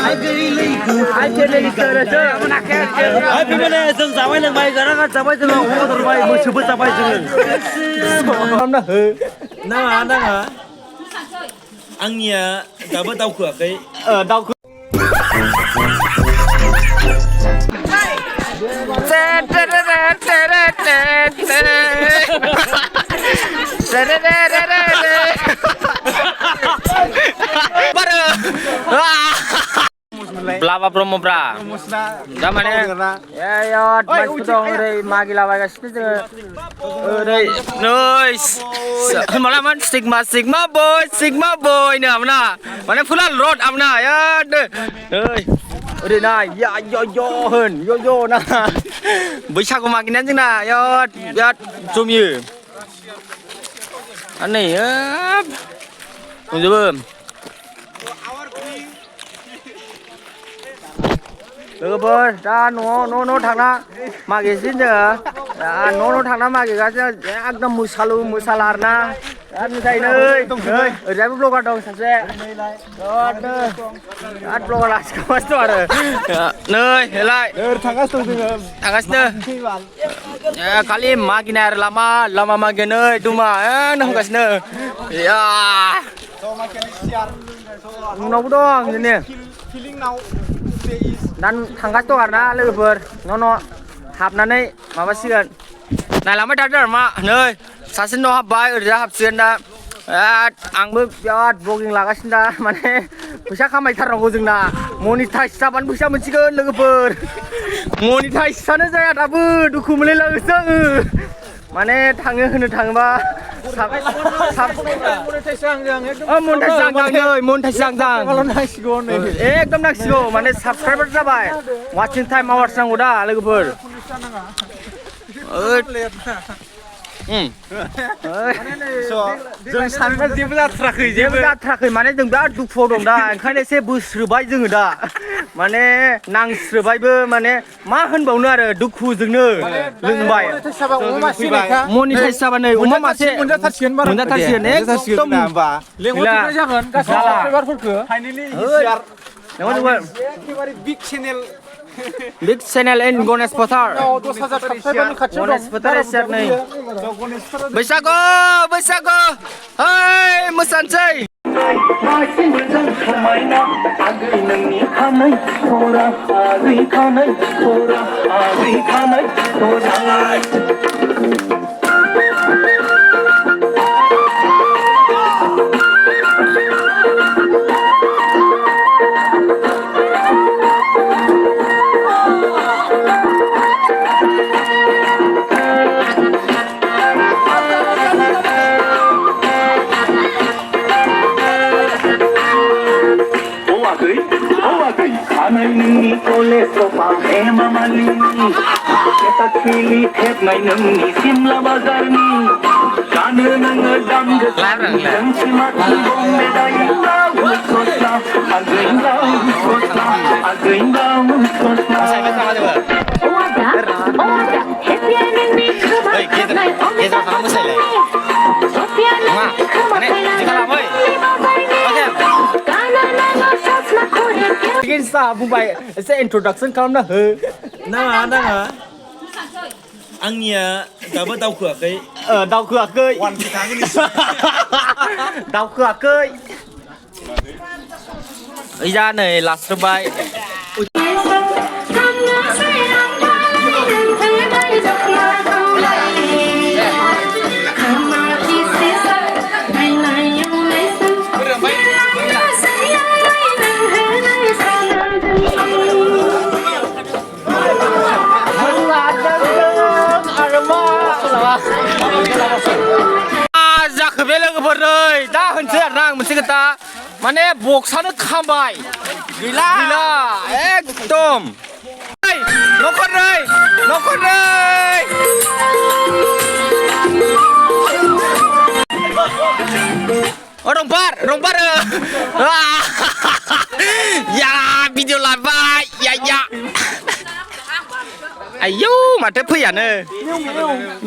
ai chơi lên chơi là chơi mà nãy ai bên này dừng giảm ai lần mày cái đó giảm ai dừng lòng không có mày mới chụp giảm ai dừng không đó năng hả ăn nhỉ cả bữa đau cửa cái đau cửa Blaba promo bra. Dah mana? Ya, mas dong dari magi lawai kas tu. Dari, nice. Malah man sigma boy ni amna. Mana fulan road amna ya. Dari na, ya yo na. Bisa aku makin nanti na, ya zoom you. Ani ya. Coba. Được rồi, ra nó thằng đó mà cái gì nữa, nó thằng đó mà cái cái ăn nó musala na, ăn thấy nơi, ở đây blog ở đâu sạch sẽ, đó, ăn blog là có sao rồi, nơi, lại, thằng cái nữa, kali mà cái này lama mà cái nơi, tu mà, nó không cái nữa, ya, nó cũng đó, như này. Dan tangkas tuh karena lebar, nono hap nanti mama sian. Nah lama dah mak, nih sasin no hap baik, udah hap sian dah. Anggur biar blogging lagas dah, mana bisa kamai tarong ujung dah. Monetize saban bisa mencikan lebar. Monetize sana saya dapat, duku mulai langsung. Mana thằng ba एकदम नांसिगौ माने subscriber जाबाय वाचिं time hours नांगौ दा लोगोफोर जों सानफ्राव जेबो जाथाराखै माने जों बिराद दुखुआव दं दा ओंखायनो एसे बोस्रोबाय जोङो दा माने नांस्रोबायबो माने मा होनबावनो आरो दुखुजोंनो लोंबाय मनिटाइज जाबा नै अमा मासे मोनजाथारसिगोन एकदम लेंहरजोबनाय जागोन गासै साबसक्राइबारफोरखौ फाइनालि हियार एखेबारे big channel Big channel in Ganesh Pathar. Ganesh Pathar share नहीं. बैसागो, hey मुसानसै. नोंनि कलेजाव पाहे मामालिनि केटा खिलि खेबनाय नोंनि सिमला बाजारनि जानो नोङो दाम गोसाजों सिमाथि बम्बे दायो सस्ला आगैलाव सस्ला हेपिया नोंनि खोमा खानाय गेजेराव थाना मोसायलाय मा माने दिखालामै Begin sa bumbay sa introduction kalamna ho nanga angnya dapat đau cửa cái đau cửa cây đau cửa cây ấy ra này là sơ bay जाखो बे लोगोफोर नै दा होनसै आरोना आं मोनसे खोथा माने बक्सआनो खामबाय गैला एकदम न'खरनै rongbar ya video labaय ya ayo माथो फैयानो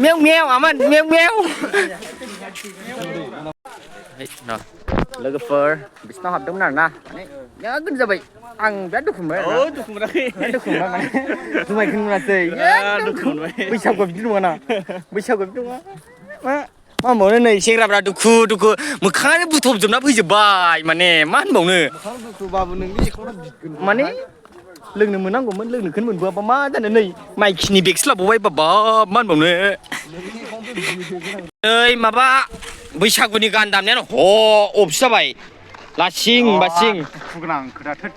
मेव aman मेव लोगोफोर बिसिनाव हाबदोंमोन आरोना yakin जाबाय आं बिराद दुखु मोनबाय दुखु मोनाखै दुखु मोनबाय माने जुमाय खोनोसै दुखु मोनबाय बैसागुआ बिदि नङा ना बैसागुआ बिदि नङा मा होनबावनो नै सेंग्राफ्रा दुखु मोखाङानो बुथबजोबना फैजोबबाय माने मा होनबावनो दुखुबाबो नोंनि एकाउन्टआव बिगोन माने लोंनो मोननांगौमोन लोंनोखौनो मोनबोआबा मा जानो नै माइखिनि बेगसो लाबावबाय बाबा मा होनबावनो नै माबा बैसागुनि गान दामनायानो ह अफिस जाबाय लासिं बासिं दुखुगोनां खोथा थोद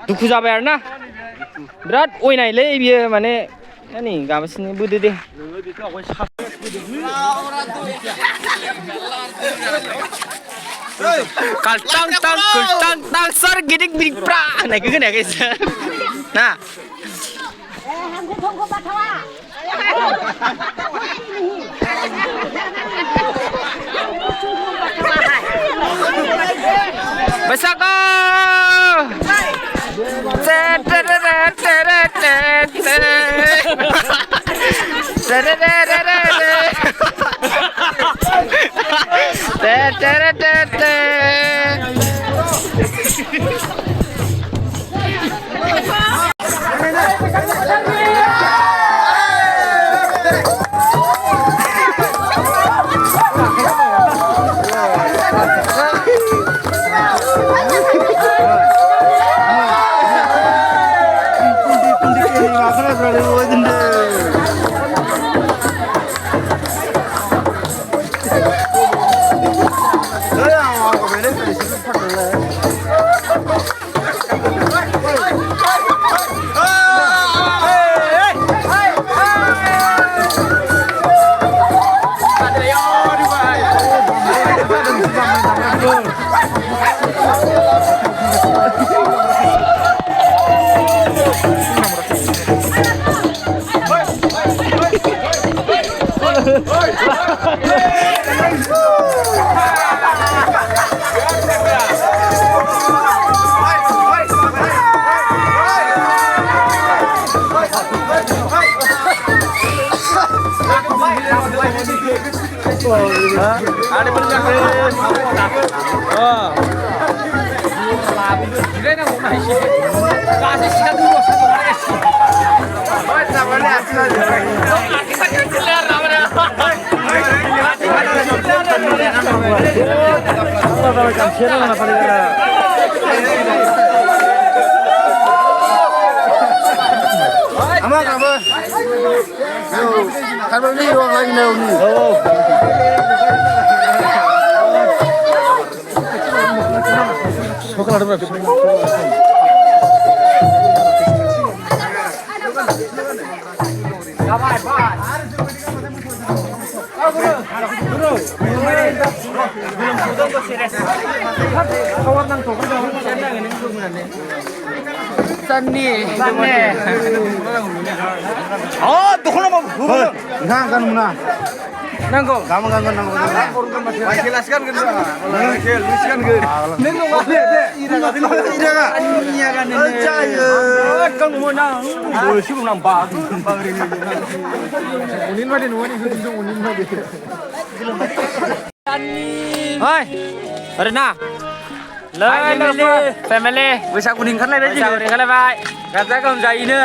दुखु जाबाय आरो ना बिराद अयनायलै बियो माने नै गाबसिनो बोदो दे kaltang kultang sar gidik gidik pra hoननायखौ खोनायाखै ना बैसागु ada bener Sunny, oh, tuh kalau mau, nggak kan mana? nanggo, Kamu kan nanggo. Jelaskan kan? Jelaskan kan? Nengok apa? Ira kan? Iya kan? Percaya. Kan mau nang, boleh sih mau nambah. Unin mah di nuan itu unin mah gitu. Hoi, ada na? Family, बैसागु ओंखारलायबाय बैसागु ओंखारलायबाय गाजा गोमजायैनो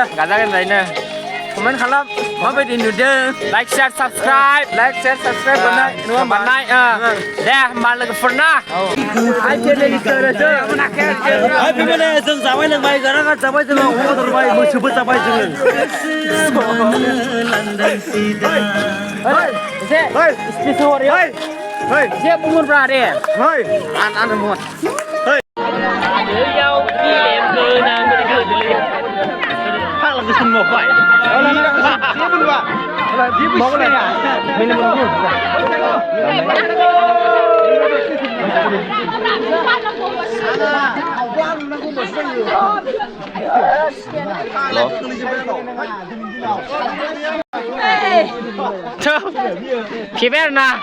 comment खालाम माबायदि नुदों like share subscribe बानाय दे होमबा लोगोफोरना जों जाबाय लोंबाय गारा जाबाय जोङो अमा दरबाय मोसौबो जाबाय जोङो एसे एसे बुंहरब्रा दे आन महर nhau đi em cười nàng bên cười đi phát là cái sừng một vậy là phía bên qua là phía bên này à mình là mình phía bên nào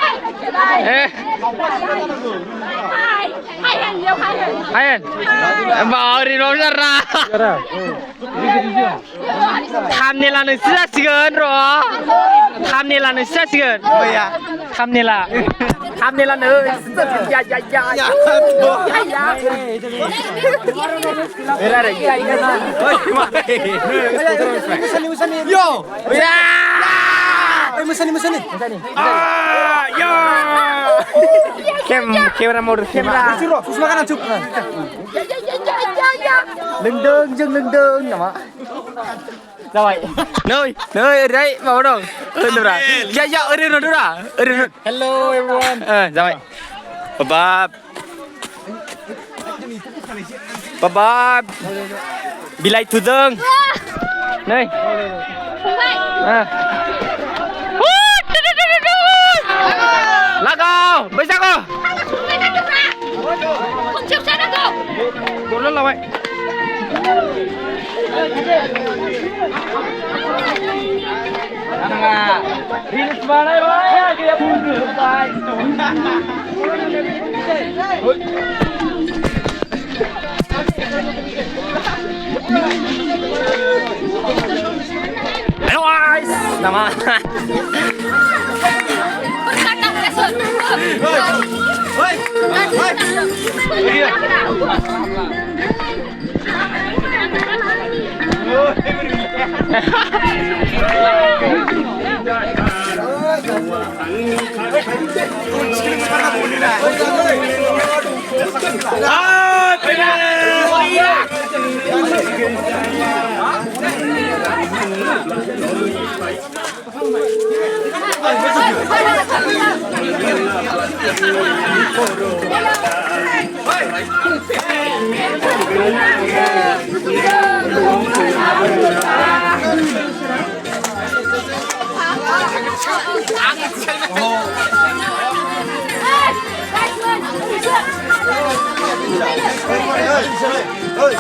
hai hình bảo đi nó ra tham này là nơi xưa xưa rồi tham này là nơi xưa xưa tham này là ทำนี่ละเนยอย่าอะไรเฮ้ยมาโย่ยาโย่kamera mode kamera Sus makanan cuk. lưng đương nhỉ mà rồi nơi ở đấy vào đâu đâu ra dạ ở đây rồi hello everyone rồi baba bilai tu dâng nơi lá cao bây giờ cô không chịu chết đâu cô cô rất là vậy Ananga, rilis mana ya? Kita mundur, bye. Hello guys, nama. Ơi.